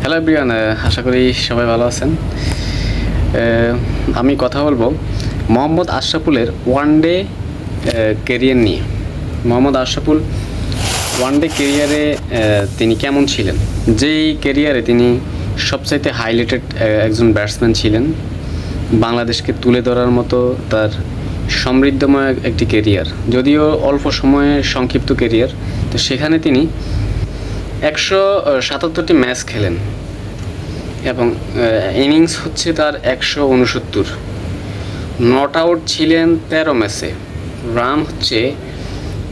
Hello everyone, আশা করি সবাই ভালো আছেন। আমি কথা বলবো মোহাম্মদ আশরাফুলের ওয়ানডে কেরিয়ার নিয়ে। মোহাম্মদ আশরাফুল ওয়ানডে কেরিয়ারে তিনি কেমন ছিলেন, যেই কেরিয়ারে তিনি সবচাইতে হাইলাইটেড একজন ব্যাটসম্যান ছিলেন। বাংলাদেশকে তুলে ধরার মতো তার সমৃদ্ধময় একটি কেরিয়ার, যদিও অল্প সময়ে সংক্ষিপ্ত কেরিয়ার, তো সেখানে তিনি 177টি ম্যাচ খেলেন এবং ইনিংস হচ্ছে তার 169। নট আউট ছিলেন 13 ম্যাচে। রান হচ্ছে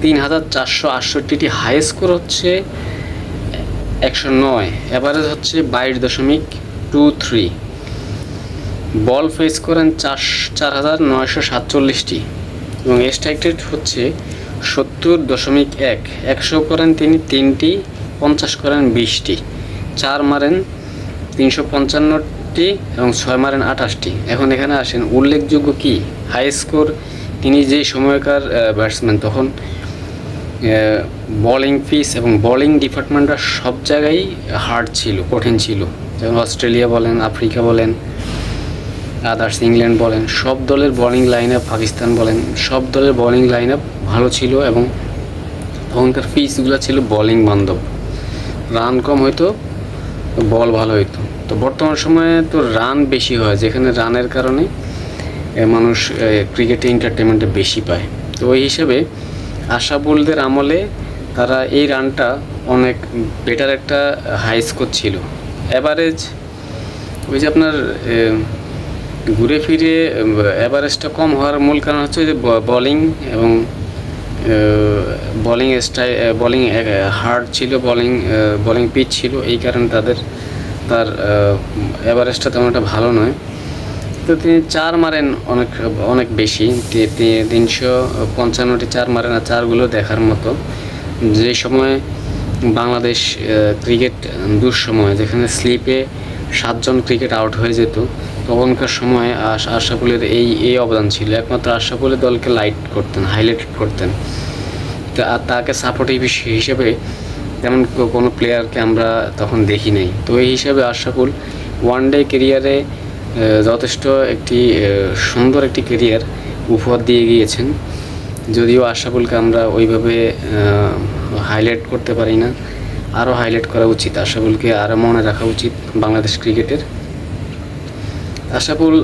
3468টি, হাই স্কোর হচ্ছে 109, অ্যাভারেজ হচ্ছে 22.23। বল ফেস করেন 4947টি এবং স্ট্রাইক রেট হচ্ছে 70.1। 100 করেন তিনি 3টি, 50 করেন 20টি, 4 মারেন 355টি এবং 6 মারেন 28টি। এখন এখানে আসেন উল্লেখযোগ্য কি হাই স্কোর। তিনি যে সময়কার ব্যাটসম্যান, তখন বোলিং পিচ এবং বোলিং ডিপার্টমেন্টটা সব জায়গায় হার্ড ছিল, কঠিন ছিল। যেমন অস্ট্রেলিয়া বলেন, আফ্রিকা বলেন, আদার্স ইংল্যান্ড বলেন, সব দলের বোলিং লাইন আপ, পাকিস্তান বলেন, সব দলের বোলিং লাইন আপ ভালো ছিল এবং তখনকার পিচগুলো ছিল বোলিং বান্ধব। রান কম হইতো, বল ভালো হইতো। তো বর্তমান সময়ে তো রান বেশি হয়, যেখানে রানের কারণে মানুষ ক্রিকেটে এন্টারটেনমেন্টে বেশি পায়। তো ওই হিসেবে আশরাফুলদের আমলে তারা এই রানটা অনেক বেটার একটা হাই স্কোর ছিল। অ্যাভারেজ ওই যে আপনার ঘুরে ফিরে অ্যাভারেজটা কম হওয়ার মূল কারণ হচ্ছে যে বোলিং এবং বোলিং হার্ড ছিল, বোলিং পিচ ছিল, এই কারণে তার অ্যাভারেজটা তেমন একটা ভালো নয়। তো তিনি 4 মারেন অনেক বেশি, 355টি 4 মারেন। আর 4গুলো দেখার মতো। যে সময় বাংলাদেশ ক্রিকেট দুঃসময়, যেখানে স্লিপে 7 জন ক্রিকেট আউট হয়ে যেত, তখনকার সময় আশরাফুলের এই অবদান ছিল। একমাত্র আশরাফুলের দলকে হাইলাইট করতেন। আর তাকে সাপোর্টিভ হিসেবে তেমন কোনো প্লেয়ারকে আমরা তখন দেখি নাই। তো এই হিসাবে আশরাফুল ওয়ানডে কেরিয়ারে যথেষ্ট একটি সুন্দর একটি কেরিয়ার উপহার দিয়ে গিয়েছেন। যদিও আশরাফুলকে আমরা ওইভাবে হাইলাইট করতে পারি না, আরও হাইলাইট করা উচিত। আশরাফুলকে আরও মনে রাখা উচিত বাংলাদেশ ক্রিকেটের। আশরাফুল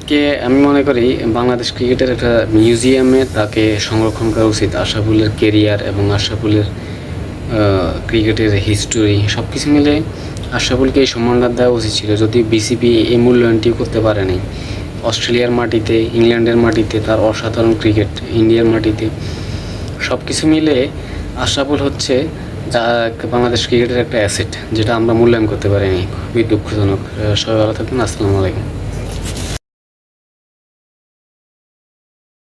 কে আমি মনে করি বাংলাদেশ ক্রিকেটের একটা মিউজিয়ামে তাকে সংরক্ষণ করা উচিত। আশরাফুলের কেরিয়ার এবং আশরাফুলের ক্রিকেটের হিস্টোরি সব কিছু মিলে আশরাফুলকে এই সম্মানটা দেওয়া উচিত ছিল, যদি বিসিবি এই মূল্যায়নটি করতে পারেনি। অস্ট্রেলিয়ার মাটিতে, ইংল্যান্ডের মাটিতে তার অসাধারণ ক্রিকেট, ইন্ডিয়ার মাটিতে সব কিছু মিলে আশরাফুল হচ্ছে বাংলাদেশ ক্রিকেটের একটা অ্যাসেট, যেটা আমরা মূল্যায়ন করতে পারিনি। খুবই দুঃখজনক। সবাই ভালো থাকবেন। আসসালামু আলাইকুম।